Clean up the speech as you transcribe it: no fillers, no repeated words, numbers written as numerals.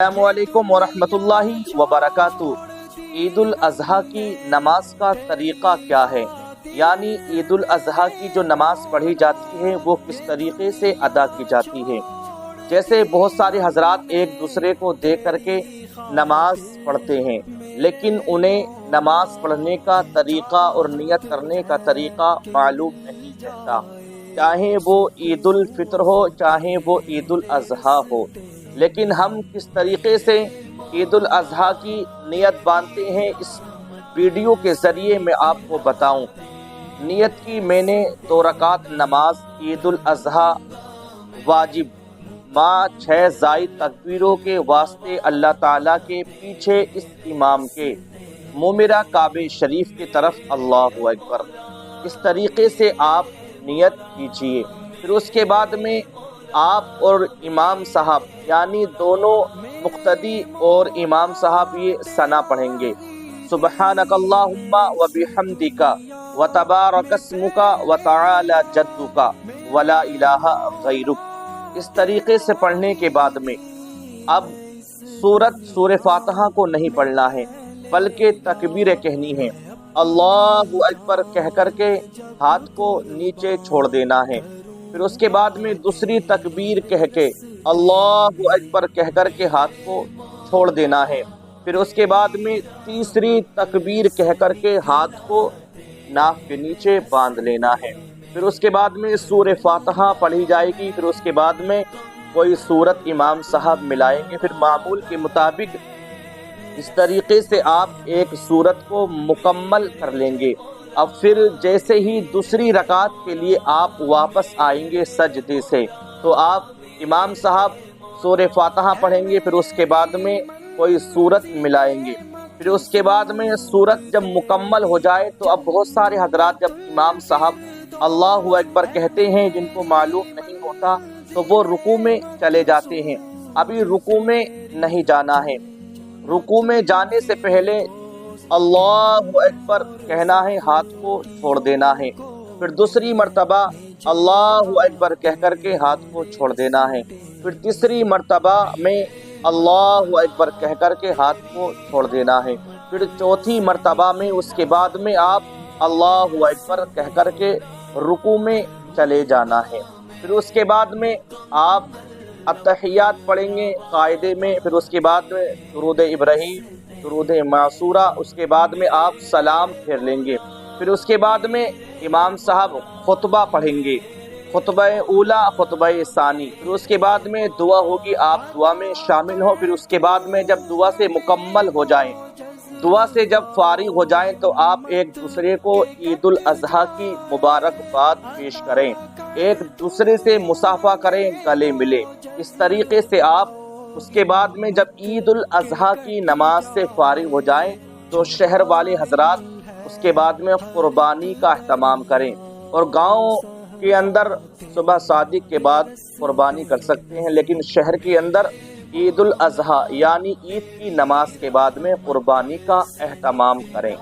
السلام علیکم ورحمۃ اللہ وبرکاتہ۔ عید الاضحیٰ کی نماز کا طریقہ کیا ہے؟ یعنی عید الاضحیٰ کی جو نماز پڑھی جاتی ہے وہ کس طریقے سے ادا کی جاتی ہے؟ جیسے بہت سارے حضرات ایک دوسرے کو دیکھ کر کے نماز پڑھتے ہیں، لیکن انہیں نماز پڑھنے کا طریقہ اور نیت کرنے کا طریقہ معلوم نہیں رہتا، چاہے وہ عید الفطر ہو چاہے وہ عید الاضحیٰ ہو۔ لیکن ہم کس طریقے سے عید الاضحیٰ کی نیت باندھتے ہیں، اس ویڈیو کے ذریعے میں آپ کو بتاؤں۔ نیت کی میں نے 2 رکعت نماز عید الاضحیٰ واجب مع 6 زائد تکبیروں کے واسطے اللہ تعالیٰ کے پیچھے اس امام کے منہ میرا کعبہ شریف کی طرف اللہ اکبر، اس طریقے سے آپ نیت کیجیے۔ پھر اس کے بعد میں آپ اور امام صاحب یعنی دونوں مقتدی اور امام صاحب یہ ثنا پڑھیں گے، سبحانک اللہم و بحمدک و تبارک اسمک و تعالی جدک ولا الہ غیرک۔ اس طریقے سے پڑھنے کے بعد میں اب سورہ فاتحہ کو نہیں پڑھنا ہے، بلکہ تکبیریں کہنی ہیں، اللہ اکبر کہہ کر کے ہاتھ کو نیچے چھوڑ دینا ہے۔ پھر اس کے بعد میں دوسری تکبیر کہہ کے اللہ اکبر کہہ کر کے ہاتھ کو چھوڑ دینا ہے۔ پھر اس کے بعد میں تیسری تکبیر کہہ کر کے ہاتھ کو ناک کے نیچے باندھ لینا ہے۔ پھر اس کے بعد میں سورہ فاتحہ پڑھی جائے گی۔ پھر اس کے بعد میں کوئی سورت امام صاحب ملائیں گے۔ پھر معمول کے مطابق اس طریقے سے آپ ایک سورت کو مکمل کر لیں گے۔ اب پھر جیسے ہی دوسری رکعت کے لیے آپ واپس آئیں گے سجدے سے، تو آپ امام صاحب سورہ فاتحہ پڑھیں گے، پھر اس کے بعد میں کوئی سورت ملائیں گے۔ پھر اس کے بعد میں سورت جب مکمل ہو جائے تو اب بہت سارے حضرات جب امام صاحب اللہ اکبر کہتے ہیں، جن کو معلوم نہیں ہوتا تو وہ رکوع میں چلے جاتے ہیں۔ ابھی رکوع میں نہیں جانا ہے، رکوع میں جانے سے پہلے اللہ اکبر کہنا ہے، ہاتھ کو چھوڑ دینا ہے۔ پھر دوسری مرتبہ اللہ اکبر کہہ کر کے ہاتھ کو چھوڑ دینا ہے۔ پھر تیسری مرتبہ میں اللہ اکبر کہہ کر کے ہاتھ کو چھوڑ دینا ہے۔ پھر چوتھی مرتبہ میں اس کے بعد میں آپ اللہ اکبر کہہ کر کے رکوع میں چلے جانا ہے۔ پھر اس کے بعد میں آپ التحیات پڑھیں گے قاعدے میں۔ پھر اس کے بعد میں درود ابراہیم، درود معصورہ، اس کے بعد میں آپ سلام پھیر لیں گے۔ پھر اس کے بعد میں امام صاحب خطبہ پڑھیں گے، خطبہ اولا، خطبہ ثانی۔ پھر اس کے بعد میں دعا ہوگی، آپ دعا میں شامل ہوں۔ پھر اس کے بعد میں جب دعا سے مکمل ہو جائیں، دعا سے جب فارغ ہو جائیں تو آپ ایک دوسرے کو عید الاضحیٰ کی مبارکباد پیش کریں، ایک دوسرے سے مصافحہ کریں، گلے ملیں۔ اس طریقے سے آپ اس کے بعد میں جب عید الاضحیٰ کی نماز سے فارغ ہو جائیں تو شہر والے حضرات اس کے بعد میں قربانی کا اہتمام کریں، اور گاؤں کے اندر صبح صادق کے بعد قربانی کر سکتے ہیں، لیکن شہر کے اندر عید الاضحیٰ یعنی عید کی نماز کے بعد میں قربانی کا اہتمام کریں۔